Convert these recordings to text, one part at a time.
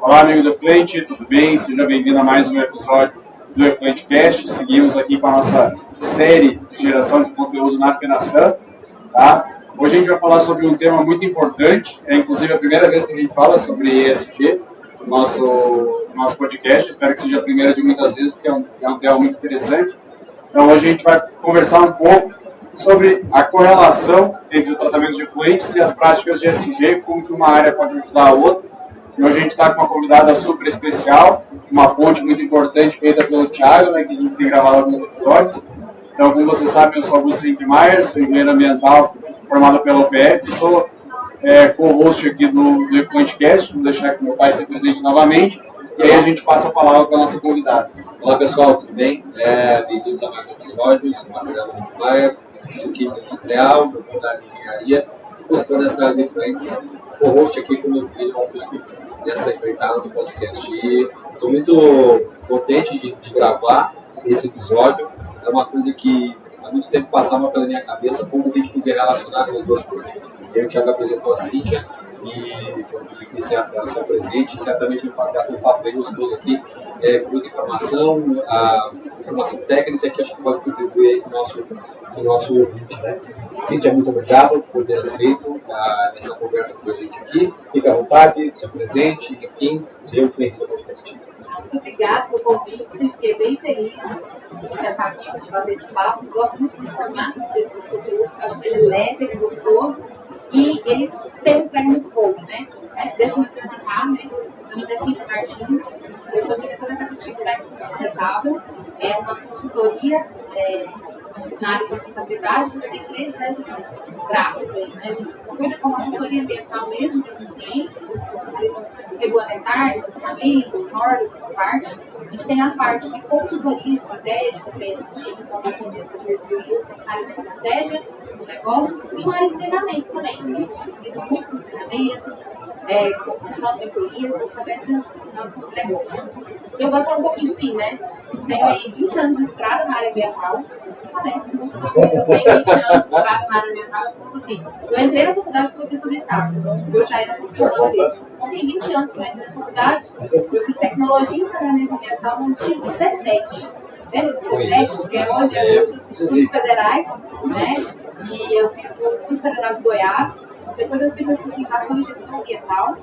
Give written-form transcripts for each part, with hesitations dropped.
Olá, amigo do Efluente, tudo bem? Seja bem-vindo a mais um episódio do EfluenteCast. Seguimos aqui com a nossa série de geração de conteúdo na Fenascan, tá? Hoje a gente vai falar sobre um tema muito importante, é inclusive a primeira vez que a gente fala sobre ESG no nosso podcast. Espero que seja a primeira de muitas vezes, porque é um tema muito interessante. Então hoje a gente vai conversar um pouco sobre a correlação entre o tratamento de efluentes e as práticas de ESG, como que uma área pode ajudar a outra. E hoje a gente está com uma convidada super especial, uma ponte muito importante feita pelo Thiago, né, que a gente tem gravado alguns episódios. Então, como vocês sabem, eu sou Augusto Hinkmaier, sou engenheiro ambiental formado pela UPF, sou co-host aqui do EfluenteCast, vou deixar que meu pai se presente novamente, e aí a gente passa a palavra para a nossa convidada. Olá pessoal, tudo bem? Bem-vindos a mais um episódio, sou Marcelo Hinkmaier, sou químico industrial, doutor da engenharia, consultor dessa área de efluentes, co-host aqui com meu filho Augusto nessa empreitada do podcast. E estou muito contente de gravar esse episódio. É uma coisa que há muito tempo passava pela minha cabeça, como a gente podia relacionar essas duas coisas. E aí o Thiago apresentou a Cíntia, e que eu vi que ela se presente, e certamente vai bater um papo bem gostoso aqui, com muita informação, a informação técnica que acho que pode contribuir aí com o nosso ouvinte, né? Cíntia, muito obrigado por ter aceito essa conversa com a gente aqui. Fique à vontade, se presente, enfim, seja muito bem-vindo ao podcast. Muito obrigada pelo convite, fiquei bem feliz de sentar aqui, a gente bater esse papo. Gosto muito desse formato de conteúdo, acho que ele é leve, ele é gostoso e ele tem um entrega muito bom, né? Mas deixa eu me apresentar, né? Meu nome é Cíntia Martins, eu sou diretora executiva da Equipe Sustentável, é uma consultoria na área de sustentabilidade. A gente tem 3 grandes braços aí, né? A gente cuida com assessoria ambiental mesmo de alguns clientes, regulamentar, licenciamento, normas, essa parte. A gente tem a parte de consultoria estratégica, que é esse tipo, informação de 2001, pensar na estratégia do negócio, e uma área de treinamento também. A gente lida muito com treinamento, capacitação, mentorias, também esse é o nosso negócio. Eu gosto de falar um pouquinho de mim, né? Tenho aí 20 anos de estrada na área ambiental. Parece, né? Eu tenho 20 anos de estrada na área ambiental. Eu conto assim, eu entrei na faculdade porque você fazia estágio, então eu já era profissional ali. Então tem 20 anos que eu entrei na faculdade, eu fiz tecnologia em saneamento ambiental no antigo Cefet. Lembra do Cefet, que é hoje os Institutos Federais, né? E eu fiz no Instituto Federal de Goiás. Depois eu fiz a especialização em gestão ambiental.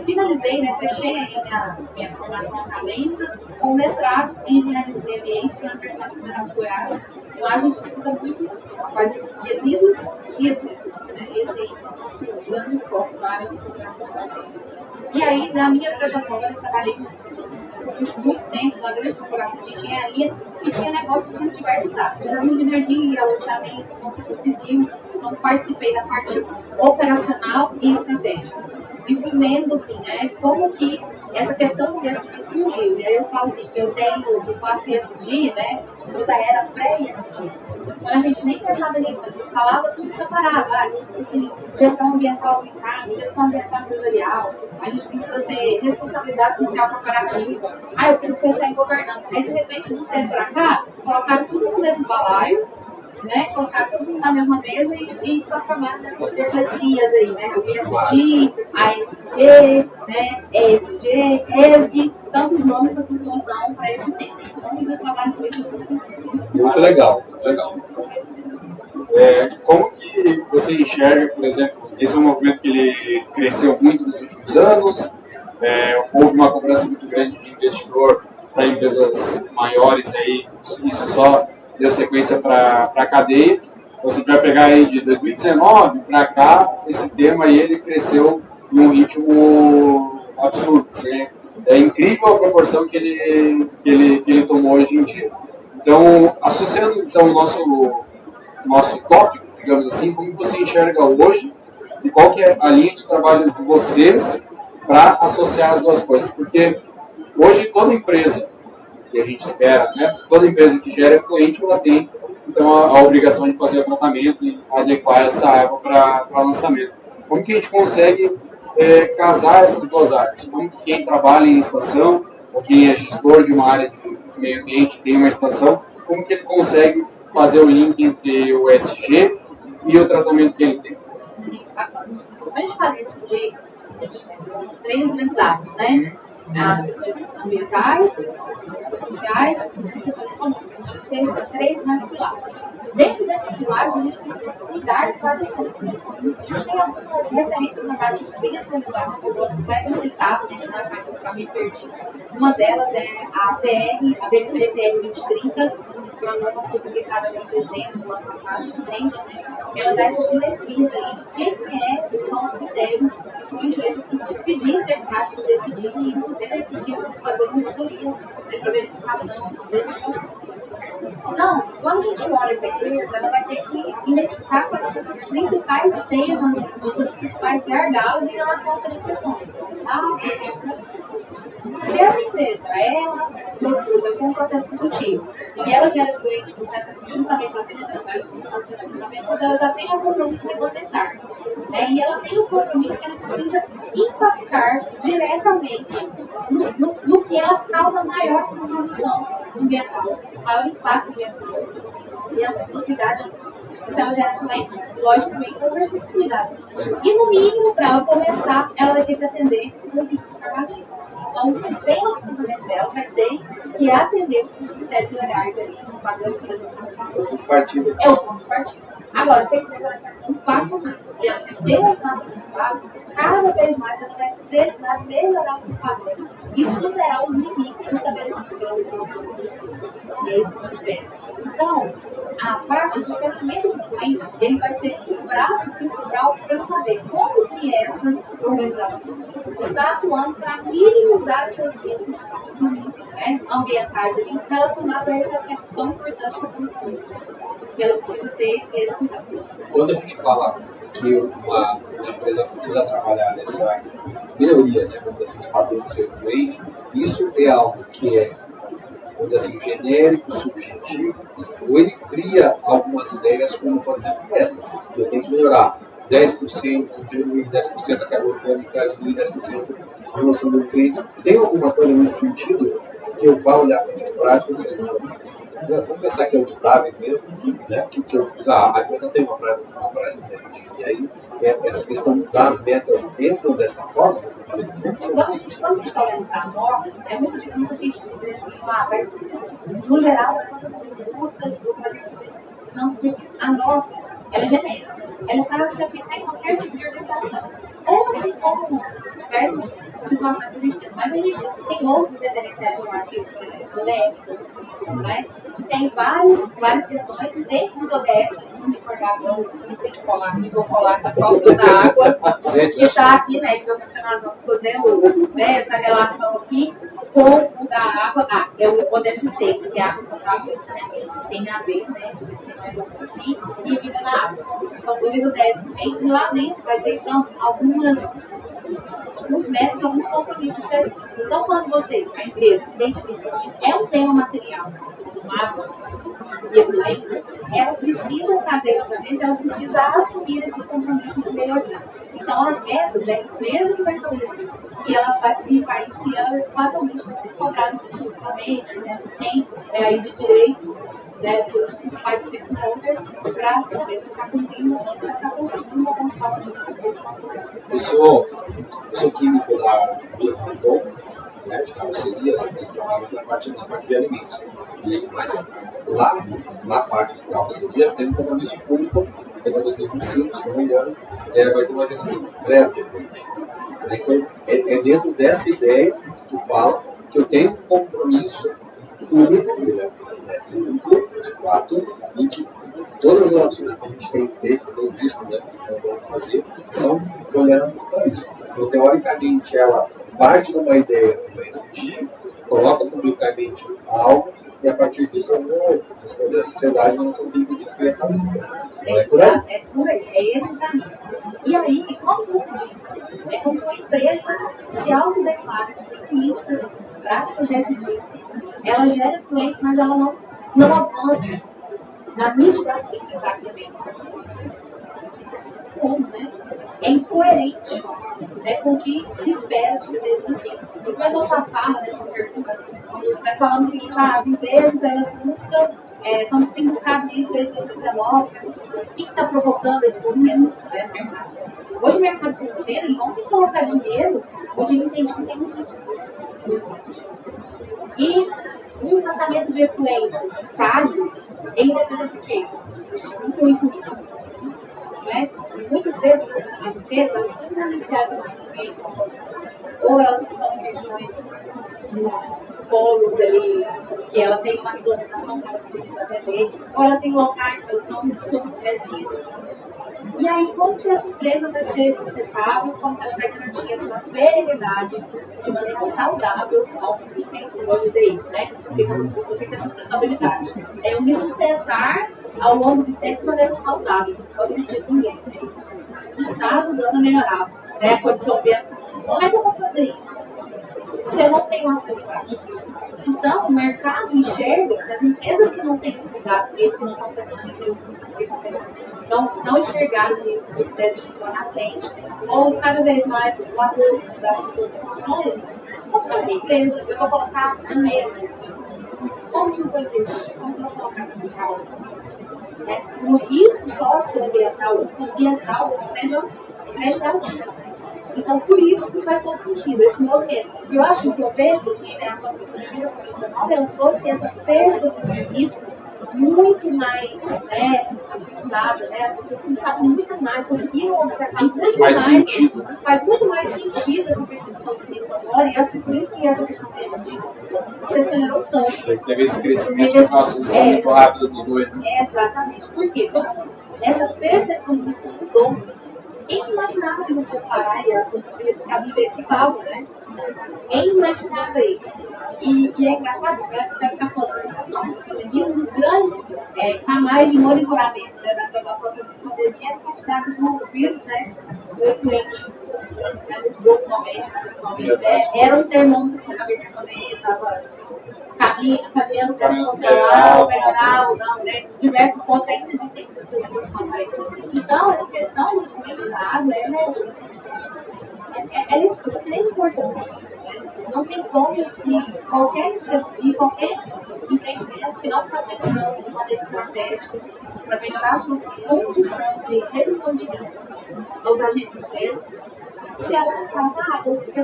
Finalizei, né, fechei a minha formação acadêmica com mestrado em engenharia do meio ambiente pela Universidade Federal de Goiás. E lá a gente estuda muito a parte de resíduos e efluentes, né? Esse aí é o nosso grande foco lá nesse programa que nós temos. E aí, na minha trajetória, eu trabalhei muito tempo na grande corporação de engenharia e tinha negócios em diversas áreas, geração de energia, loteamento, construção civil. Então, participei da parte operacional e estratégica. E fui vendo, assim, né, como que essa questão do ESG surgiu. E aí eu falo assim, que eu faço ESG, né, eu sou da era pré-ESG. Quando a gente nem pensava nisso, a gente falava tudo separado. A gente precisa ter gestão ambiental aplicada, gestão ambiental empresarial, a gente precisa ter responsabilidade social corporativa, eu preciso pensar em governança. Aí, de repente, de uns tempos para cá, colocaram tudo no mesmo balaio, né, colocar todo mundo na mesma mesa e transformar nessas 3 letrinhas aí, né, o ESG, ASG, né, ESG, ESG, tantos nomes que as pessoas dão para esse tema. Então, eu trabalho com isso. Muito legal, muito legal. Como que você enxerga, por exemplo, esse é um movimento que ele cresceu muito nos últimos anos, houve uma cobrança muito grande de investidor para empresas maiores, aí, isso só deu sequência para a cadeia. Você vai pegar aí de 2019 para cá, esse tema aí ele cresceu em um ritmo absurdo. Assim, é incrível a proporção que ele tomou hoje em dia. Então, associando então, o nosso tópico, digamos assim, como você enxerga hoje e qual que é a linha de trabalho de vocês para associar as duas coisas? Porque hoje toda empresa que a gente espera, né? Toda empresa que gera efluente, ela tem então a obrigação de fazer o tratamento e adequar essa água para lançamento. Como que a gente consegue casar essas duas áreas? Como que quem trabalha em estação, ou quem é gestor de uma área de meio ambiente, tem uma estação, como que ele consegue fazer o link entre o ESG e o tratamento que ele tem? Quando a gente fala ESG, São 3 grandes áreas, né? As questões ambientais, as questões sociais e as questões econômicas. Então, a gente tem esses 3 grandes pilares. Dentro desses pilares, a gente precisa cuidar de várias coisas. A gente tem algumas referências normativas bem atualizadas que eu gosto de citar, para a gente não achar que eu ficar meio perdido. Uma delas é a PR, a BNDPR 2030, que é uma norma que foi publicada em dezembro do ano passado, recente, né? Ela dá essa diretriz aí do que são os critérios que uma empresa que se diz ter práticas exigir, e inclusive é possível fazer uma auditoria para verificação desses processos. Então, quando a gente olha para a empresa, ela vai ter que identificar quais são os seus principais temas, os seus principais gargalos em relação às 3 questões. Se essa empresa, ela produz algum processo produtivo e ela gera fluente justamente naquela necessidade de instância de fundamento, quando ela já tem um compromisso regulamentar, né? E ela tem um compromisso que ela precisa impactar diretamente no que ela causa maior transformação ambiental, maior impacto ambiental, e ela precisa cuidar disso. Se ela gera fluente, logicamente ela vai ter que cuidar disso. E no mínimo, para ela começar, ela vai ter que atender um requisito normativo. Então, o sistema de cumprimento dela vai ter que atender os critérios legais ali, de padrão de apresentação. O ponto de partida. É o ponto de partida. Agora, se a empresa vai ter um passo mais e ela tem demonstração de resultado, cada vez mais ela vai precisar melhorar os seus padrões e superar os limites estabelecidos pela legislação. E é isso que se espera. Então, a parte do tratamento de doentes, ele vai ser o braço principal para saber como que essa organização está atuando para minimizar os seus riscos, né, ambientais ali, relacionados a esse aspecto tão importante da comissão, que ela precisa ter esse cuidado. Quando a gente fala que uma empresa precisa trabalhar nessa melhoria, né, vamos dizer assim, os padrões do seu influente, isso é algo que é, vamos dizer assim, genérico, subjetivo, ou ele cria algumas ideias como, por exemplo, metas, que eu tenho que melhorar 10%, diminuir 10% da carga orgânica, diminuir 10% a relação de nutrientes. Tem alguma coisa nesse sentido que eu vá olhar para essas práticas, vamos pensar que é auditáveis mesmo, né? Que a empresa tem uma prática desse tipo. E aí, essa questão das metas entram dessa forma? Quando a gente está olhando para normas, é muito difícil a gente dizer assim, no geral, vai fazer multas, você vai ter. Não, porque a norma, ela é genérica. Ela é para se aplicar em qualquer tipo de organização. Ou assim como diversas situações que a gente tem. Mas a gente tem outros referenciais normativos, por exemplo, ODS, né? Que tem várias questões, e dentro dos ODS, não recordar agora, esqueci de colar, e vou colar com a falta da água, que está aqui, né? Que eu estou fazendo, né, essa relação aqui com o da água. É o ODS 6, que é água potável e saneamento, que tem a ver, né? Deixa eu ver se tem mais algum aqui, e vida na água. São 2 ODS que tem, e lá dentro vai ter, então, alguns métodos, alguns compromissos específicos. Então, quando você, a empresa, identifica que é um tema material estimado e efluentes, ela precisa trazer isso para dentro, ela precisa assumir esses compromissos de melhoria. Então, as metas é a empresa que vai estabelecer. E ela vai aplicar isso, e ela fatalmente vai ser cobrada institucionalmente, né, de quem é aí de direito, né, dos seus principais stakeholders, para saber se está cumprindo ou não, se está conseguindo alcançar o nível de serviço. Eu sou químico da Bom, né, de carrocerias, e trabalho na parte de alimentos. Mas lá, na parte de carrocerias, tem um compromisso público, que é para 2025, se não me engano, vai ter uma geração zero de efeito. Então, é dentro dessa ideia que tu fala que eu tenho um compromisso público, né, de fato, em que todas as ações que a gente tem feito, tudo isso, né, que nós vamos fazer, são olhando para isso. Então, teoricamente, ela parte de uma ideia do ESG, coloca publicamente algo, e a partir disso eu vou responder à sociedade, mas não tem que dizer o que eu ia fazer. Não é por aí? É por aí, é esse o caminho. E aí, como você diz, é como uma empresa se autodeclara que tem políticas, práticas ESG, ela gera fluentes, mas ela não avança na mitigação desse impacto ambiental. Como, né? É incoerente, né, com o que se espera de empresas assim. Você começou a sua fala, né, sua pergunta, quando você está falando o seguinte, as empresas, elas buscam, têm buscado isso desde 2019, o que está provocando esse movimento, né, no mercado? Hoje o mercado financeiro ele não tem que colocar dinheiro onde ele entende que tem um risco. E um tratamento de efluentes frágil, ele representa o quê? Muito risco. Né? Muitas vezes as empresas elas estão financiadas nesse meio, ou elas estão em regiões, polos ali, que ela tem uma regulamentação que ela precisa atender, ou ela tem locais que elas estão sob estresse. E aí, como que essa empresa vai ser sustentável, como ela vai garantir a sua perenidade de maneira saudável ao longo do tempo? Vou dizer isso, né? Explicando para o que é sustentabilidade. É eu me sustentar ao longo do tempo de maneira saudável. Não pode mentir ninguém, né? Que está ajudando a melhorar, né, a condição ambiental. Como é que eu vou fazer isso? Se eu não tenho ações práticas. Então, o mercado enxerga que as empresas que não têm cuidado com isso, que não estão pensando em não enxergaram isso, que devem ir na frente, ou cada vez mais o abuso das informações, como essa empresa, eu vou colocar dinheiro nesse tipo. Como que eu vou investir? Como que eu vou colocar capital? O risco socioambiental, o risco ambiental desse prédio é altíssimo. Então, por isso que faz todo sentido esse movimento. Eu acho que esse movimento, que a primeira Covid-19, ela trouxe essa percepção de risco muito mais afinada, né? As pessoas pensavam muito mais, conseguiram observar muito mais sentido, né? Faz muito mais sentido essa percepção de risco agora, e acho que por isso que essa questão de se acelerou tanto. Teve esse crescimento de nossa muito rápido dos dois, né? Exatamente. Por quê? Porque essa percepção de risco mudou. Quem imaginava que a gente ia parar e a conseguir ficar do jeito que estava, né? Ninguém imaginava isso. E é engraçado, né? Ficar falando essa nossa pandemia, um dos grandes canais de monitoramento da própria pandemia é a quantidade do vírus, né? Do efluente. Nos documentos, principalmente, né? Era um termômetro para saber se a pandemia estava caminhando para se controlar ou melhorar ou não, né? Diversos pontos ainda existem muitas pesquisas quanto a isso. Então, essa questão do efluente da água, ela é de extrema importância. Não tem como se qualquer empreendimento que não está pensando de maneira estratégica para melhorar a sua condição de redução de riscos aos agentes externos, se ela não falta água, porque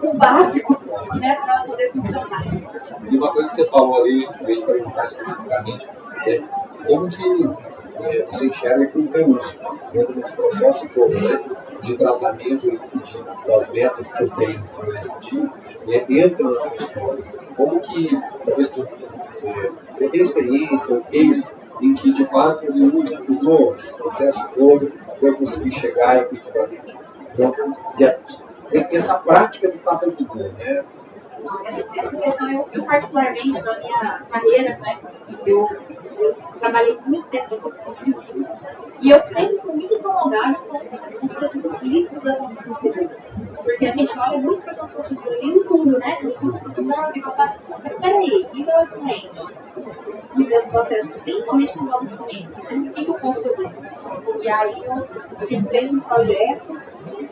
o básico, né, para ela poder funcionar. E uma coisa que você falou ali, vejo perguntar especificamente, é como que você enxerga que o Peus, dentro desse processo todo, né, de tratamento e das metas que eu tenho no ST, entra nessa história. Como que, talvez tu tenha experiência ou case em que, de fato, o uso ajudou esse processo todo para eu conseguir chegar efetivamente. Então, essa prática, de fato, ajudou, né? Essa questão, eu particularmente, na minha carreira, né, eu trabalhei muito tempo na construção civil e eu sempre fui muito incomodada com os resíduos líquidos da construção civil. Porque a gente olha muito para a construção civil ali no puro, né? No construção, mas peraí, e meu efluente? Os meus processos, principalmente no bloco de cimento, o que eu posso fazer? E aí a gente fez um projeto,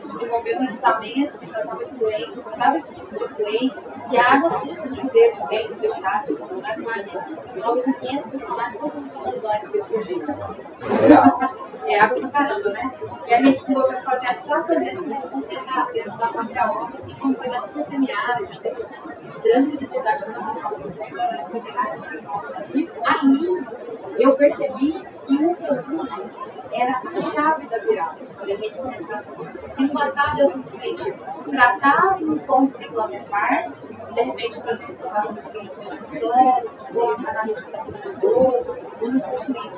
desenvolveu um equipamento que tratava efluente, tratava esse tipo de efluente, e a água cinza do chuveiro dentro fechado, os funcionários imaginam, logo com 500 funcionários todos tomando banho por dia. É água pra caramba, né? E a gente desenvolveu um projeto para fazer esse concentrado dentro da própria obra, e foi um projeto super premiado, a gente teve grande visibilidade nacional, assim, e ali eu percebi que o recurso era a chave da virada, quando a gente começou a pensar. E não bastava eu simplesmente tratar um ponto regulamentar, de repente fazer informação das instituições, ou lançar na rede de jogo, ou no construir.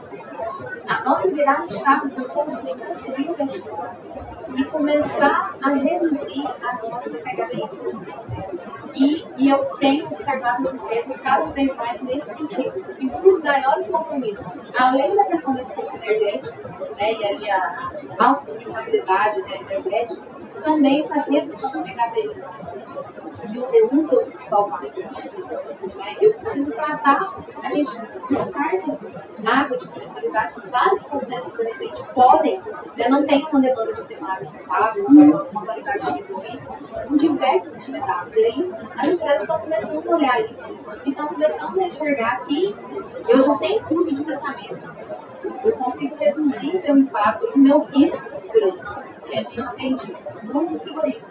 A nossa virada-chave foi como a gente conseguiu utilizar e começar a reduzir a nossa pegada hídrica. E eu tenho observado as empresas cada vez mais nesse sentido. E um dos maiores compromissos, além da questão da eficiência energética, né, e ali a autossustentabilidade, né, energética, também essa redução da pegada hídrica. E o reuso é o principal passo. Eu preciso tratar, a gente descarta água de qualidade, vários processos que de repente podem, não tem uma demanda de temada rentável, uma qualidade X ou Y, com diversas atividades. E aí as empresas estão começando a olhar isso e estão começando a enxergar que eu já tenho curva de tratamento. Eu consigo reduzir meu impacto e meu risco por frigorífico. E a gente atende muito frigorífico.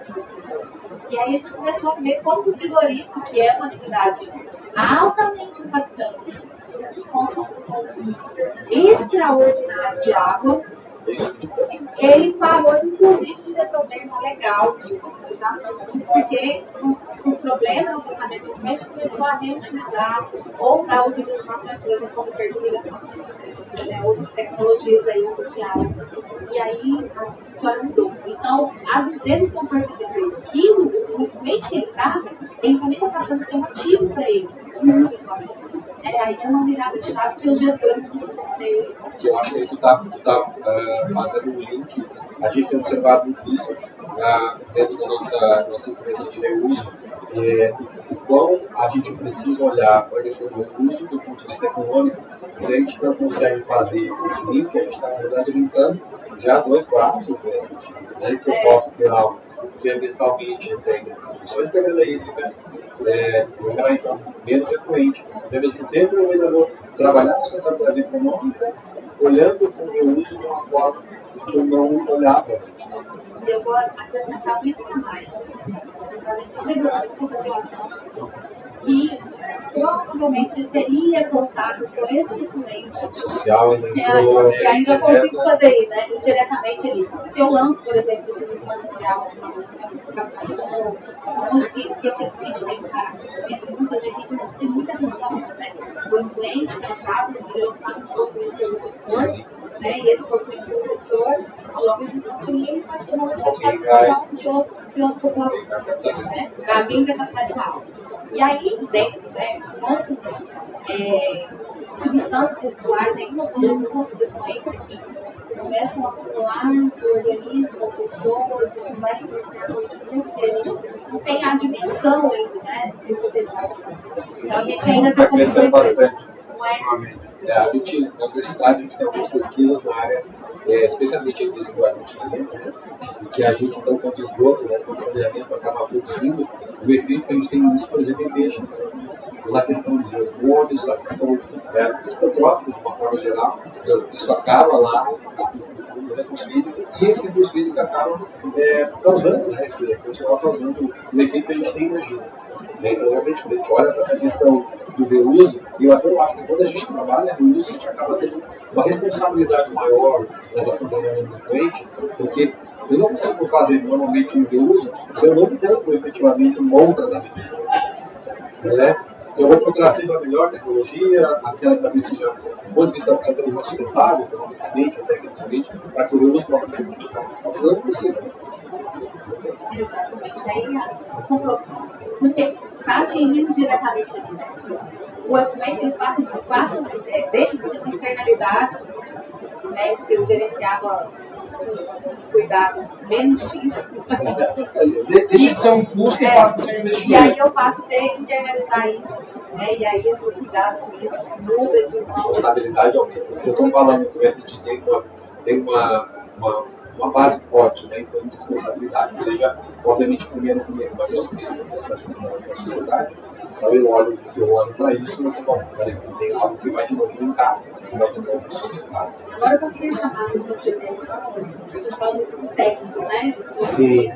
E aí a gente começou a ver como o frigorífico, que é uma atividade altamente impactante, que consome um volume extraordinário de água, ele parou, inclusive, de ter problema legal de fiscalização, porque o problema no tratamento de efluente começou a reutilizar ou dar outras estimações, por exemplo, como fertilização, outras tecnologias aí associadas. E aí a história mudou. Então, as empresas estão percebendo isso, que o efluente que ele trata, ele também está passando a ser um ativo para ele. Aí é uma virada de chave que os gestores precisam ter. Que eu acho que aí tu tá fazendo um link. A gente tem observado muito isso dentro da nossa empresa de reuso. O quão a gente precisa olhar para esse reuso do ponto de vista econômico. Se a gente não consegue fazer esse link, a gente está, na verdade, linkando já dois braços nesse sentido. Né? Que eu posso ter algo que ambientalmente tem só de perda hídrica, eu será então menos efluente. Ao mesmo tempo, eu ainda vou trabalhar a sustentabilidade econômica olhando para o meu uso de uma forma que eu não olhava antes. E eu vou acrescentar muito mais. De segurança para a população, que provavelmente teria contato com esse efluente social e ainda consigo fazer, né, diretamente ali. Se eu lanço, por exemplo, isso no manancial de uma captação, onde que esse efluente tem caráter, muita gente tem muita essa situação, né? O efluente tratado, ele é lançado no corpo pelo receptor, né? E esse corpo pelo receptor, ao longo de ele vai ser uma necessidade de captação de outra população, né? Alguém vai captar essa água. E aí, dentro, né, quantas substâncias residuais ainda continuam os efluentes aqui, começam a acumular no organismo das pessoas, isso vai influenciar a saúde pública, porque a gente não tem a dimensão ainda, né, do potencial disso. Então a gente ainda está crescendo bastante. Na universidade, a gente tem algumas pesquisas na área, especialmente em esgotamento, né? Que a gente, então, quanto esgoto, né, quanto saneamento acaba produzindo, o efeito que a gente tem nisso, por exemplo, em peixes. Né? Na questão de hormônios, a questão dos psicotrópicos, de uma forma geral, isso acaba lá no recurso hídrico, e esse recurso hídrico acaba causando, né, esse efeito causando o efeito que a gente tem na região. Então, realmente, quando a gente olha para essa questão do reuso, eu até acho que quando a gente trabalha reuso, a gente acaba tendo uma responsabilidade maior nessa sanidade do frente, porque eu não consigo fazer normalmente um reuso se eu não tenho efetivamente um bom tratamento. Né? Eu vou procurar sempre a melhor tecnologia, aquela que talvez seja, do ponto de vista de certa forma, sustentável, economicamente ou tecnicamente, para que o reuso possa ser praticado. Senão não é possível. Exatamente. Aí, porque está atingindo diretamente ali, né? O efluente ele deixa de ser uma externalidade, né? Que eu gerenciava com cuidado menos X. Deixa de ser um custo e passa a ser um investimento. E aí eu passo a ter que internalizar isso, né? E aí eu vou cuidado com isso, muda de uma. A responsabilidade aumenta. Você está falando que a gente tem uma base forte, né, em termos de responsabilidade, seja, obviamente, primeiro, mas eu assumi essa responsabilidade da sociedade, então eu olho para isso e digo, bom, tem algo que vai de novo linkar, que vai de novo sustentar. Agora eu só queria chamar essa ponto de atenção, a gente fala muito com os técnicos, né? Sim.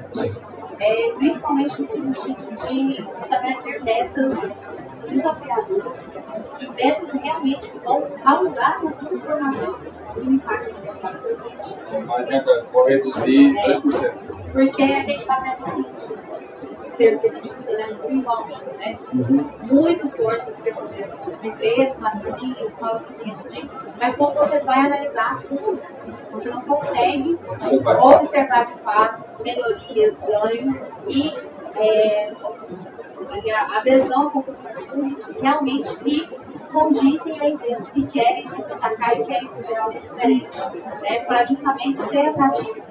Principalmente no sentido de estabelecer metas desafiadoras e metas realmente que vão causar uma transformação no impacto ambiental. Não adianta reduzir 10%. Porque a gente está vendo assim, o termo que a gente usa, né, um greenwashing, né? Muito forte nessa questão de as empresas, anunciam, falam disso, mas quando você vai analisar a fundo, você não consegue observar de fato melhorias, ganhos e a adesão a compromissos públicos realmente que condizem a empresas que querem se destacar e querem fazer algo diferente, né, para justamente ser atrativo.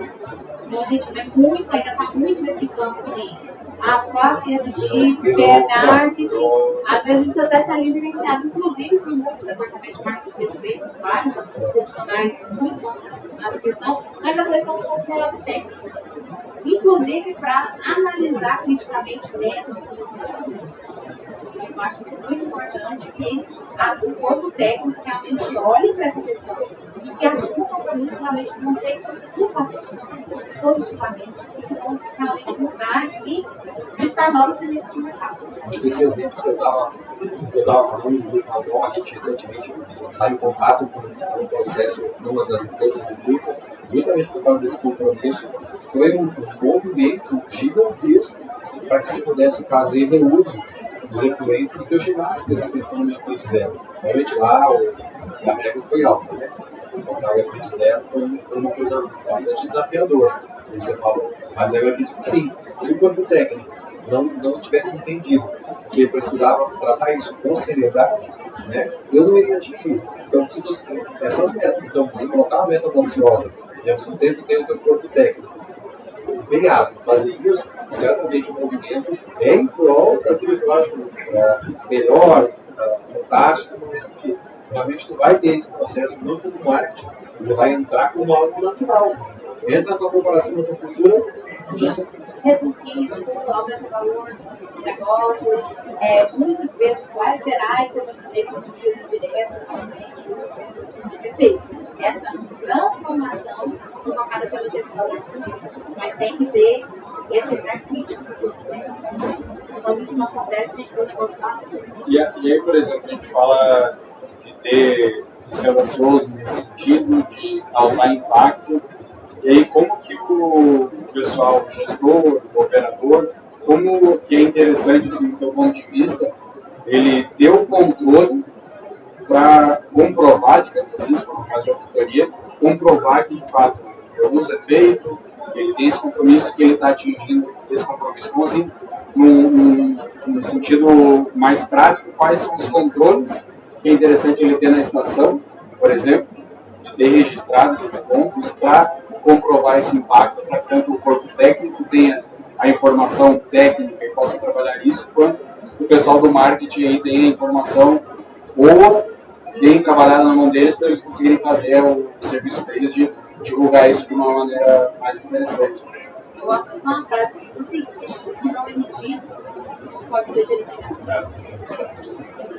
Então a gente vê muito, ainda está muito nesse campo assim, fácil de exigir, porque é marketing. Às vezes isso até está ali gerenciado, inclusive por muitos departamentos de marketing PCB, vários profissionais muito bons nessa questão, mas às vezes não são os melhores técnicos. Inclusive para analisar criticamente metas e esses fundos. Eu acho isso muito importante que o corpo técnico realmente olhe para essa questão e que assuma compromissos realmente que vão ser impactantes positivamente e que vão realmente mudar e ditar novas tendências de mercado. Acho que esse exemplo que eu estava falando do Grupo, a gente recentemente está em contato com um processo numa das empresas do grupo, justamente por causa desse compromisso, foi um movimento gigantesco para que se pudesse fazer reuso dos efluentes e que eu chegasse nessa questão do efluente zero. Realmente lá a regra foi alta, né? Colocar o efluente zero foi uma coisa bastante desafiadora, como você falou. Mas eu acredito que sim, se o corpo técnico não tivesse entendido que precisava tratar isso com seriedade, né, eu não iria atingir. Então, essas metas, então, você colocar uma meta audaciosa, e ao mesmo tempo ter o teu corpo técnico empenhado, fazer isso, certamente o movimento é em prol daquilo que eu acho melhor, fantástico, nesse sentido. Realmente tu vai ter esse processo não como marketing, ele vai entrar como algo natural. Entra na tua comparação, na tua cultura, você reduz risco, aumenta o valor do negócio, muitas vezes vai gerar economias indiretas. Perfeito. Essa transformação provocada pela gestão, mas tem que ter esse olhar crítico do corpo técnico. Senão isso não acontece, a gente vê o negócio passando. E aí, por exemplo, a gente fala de ser audacioso nesse sentido, de causar impacto. E aí, como que o pessoal, o gestor, o operador, como que é interessante, assim, do teu ponto de vista, ele ter o controle para comprovar, digamos assim, se for um caso de auditoria, comprovar que, de fato, o uso é feito, que ele tem esse compromisso, que ele está atingindo esse compromisso. Então, assim, no sentido mais prático, quais são os controles que é interessante ele ter na estação, por exemplo, de ter registrado esses pontos para comprovar esse impacto, para que tanto o corpo técnico tenha a informação técnica e possa trabalhar isso, quanto o pessoal do marketing aí tenha a informação boa, bem trabalhada na mão deles, para eles conseguirem fazer o serviço deles de divulgar isso de uma maneira mais interessante. Eu gosto muito de uma frase que diz o seguinte: o que não é medido pode ser gerenciado.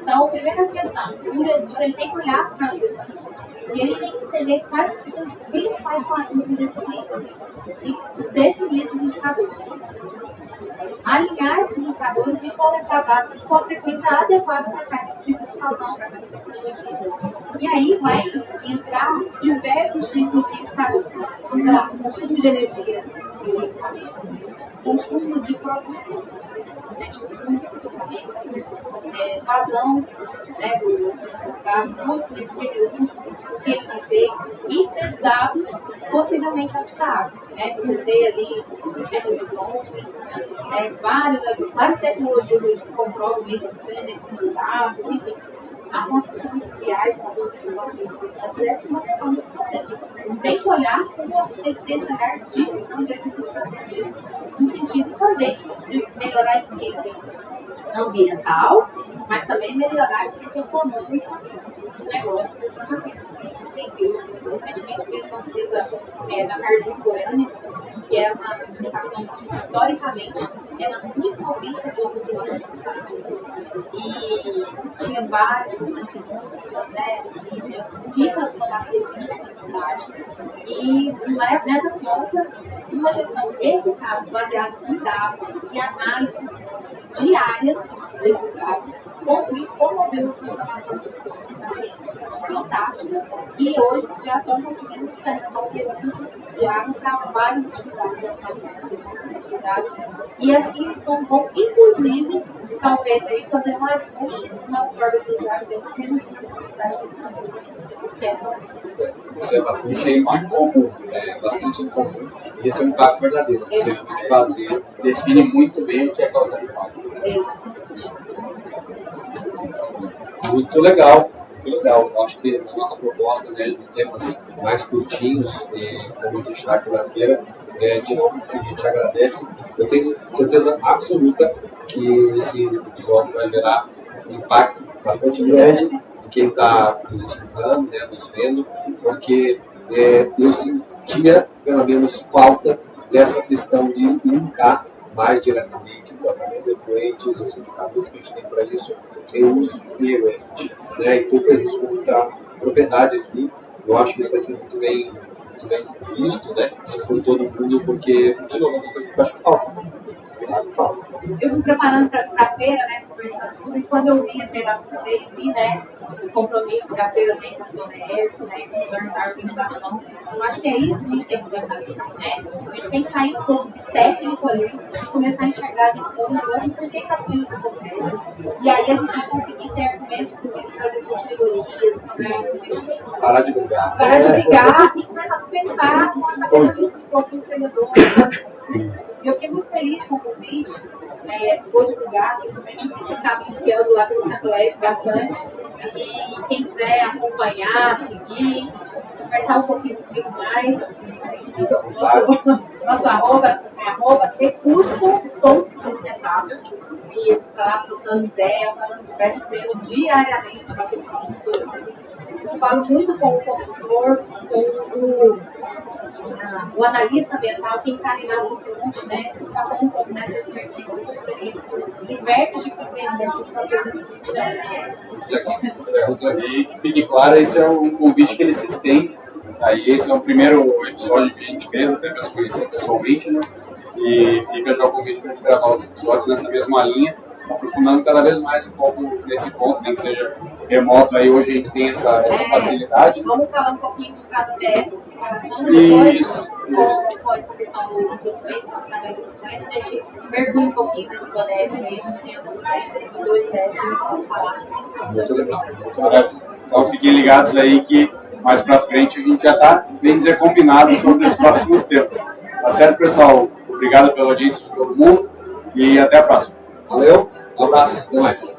Então, a primeira questão, o gestor ele tem que olhar para a sua estação e ele tem que entender quais são os seus principais parâmetros de eficiência e definir esses indicadores. Alinhar esses indicadores e coletar dados com a frequência adequada para cada tipo de estação, para cada tecnologia. E aí vai entrar diversos tipos de indicadores. Sei lá, consumo de energia dos equipamentos, consumo de produtos, consumo de equipamento, vazão do carro, movimento de recursos, o que eles têm feito, e ter dados possivelmente auditados. Você ter ali sistemas de drones, várias tecnologias hoje que comprovam esses de dados, enfim. A construção de BI, com todas as informações importantes, é fundamental nesse processo. Tem que olhar como tem que ter esse olhar de gestão de administração mesmo, no sentido também de melhorar a eficiência ambiental, mas também melhorar a eficiência econômica do negócio do tratamento. A gente tem visto, recentemente mesmo, uma visita da Cargill Goiânia, que é uma estação que historicamente era muito mal vista pela população. E tinha várias questões de fica numa bacia crítica da cidade. E nessa ponta, uma gestão eficaz, baseada em dados e análises diárias desses dados, conseguiu promover uma transformação assim, fantástica. E hoje já estão conseguindo implementar o de água para várias atividades da e assim eles vão, inclusive, talvez aí fazer um ajuste na organização de água deles, reduzir a necessidade que eles precisam. Isso é bastante incomum, bastante incomum. E esse é um impacto verdadeiro. Você pode fazer, define muito bem o que é causar impacto. Exatamente. Muito legal. Muito legal. Acho que a nossa proposta, de temas mais curtinhos, como a gente está aqui na feira, De novo, a gente agradece. Eu tenho certeza absoluta que esse episódio vai gerar um impacto bastante grande em quem está nos escutando, né, nos vendo, porque eu sentia, pelo menos, falta dessa questão de linkar mais diretamente o tratamento de efluentes, os indicadores que a gente tem para isso, em uso e waste. Né? E tu fez isso com muita propriedade aqui. Eu acho que isso vai ser muito bem visto, né, por todo mundo, porque, de novo, eu acho que falta. Eu me preparando para a feira, né, conversando tudo, e quando eu vi a feira, vi, né, o compromisso que a feira tem com a Zona S, né, com a organização, eu acho que é isso que a gente tem que conversar aqui, né? A gente tem que sair um pouco de técnico ali e começar a enxergar a gestão do negócio e por que as coisas acontecem. E aí a gente vai conseguir ter argumentos, inclusive, para as melhorias, para os investimentos. Parar de brigar. Parar de brigar e começar a pensar com a cabeça do empreendedor. Eu fiquei muito feliz com o convite, vou divulgar, principalmente os caminhos que ando lá pelo Centro-Oeste bastante. E quem quiser acompanhar, seguir, conversar um pouquinho comigo mais, seguir nosso arroba recurso.sustentável. E ele está lá trocando ideias, falando diversos temas diariamente, batendo papo com todo mundo. Eu falo muito com o consultor, com o analista ambiental, quem está ali na front, né, passando um pouco dessa expertise, dessa experiência com diversos tipos de empresas que estão sendo decididas. Muito legal. E que fique claro, esse é um convite que ele se estende. Aí esse é o primeiro episódio que a gente fez, até para se conhecer pessoalmente, né? E fica já o convite para a gente gravar outros episódios nessa mesma linha, aprofundando cada vez mais um pouco nesse ponto, nem que seja remoto. Aí hoje a gente tem essa facilidade. Vamos falar um pouquinho de cada ODS que se relaciona depois com essa questão dos influentes, a gente mergulha um pouquinho nesses ODS aí, a gente tem dois ODS que a gente pode falar. Muito legal. Então fiquem ligados aí que mais pra frente a gente já tá, bem dizer, combinado sobre os próximos temas. Tá certo, pessoal? Obrigado pela audiência de todo mundo e até a próxima. Valeu, um abraço, até mais.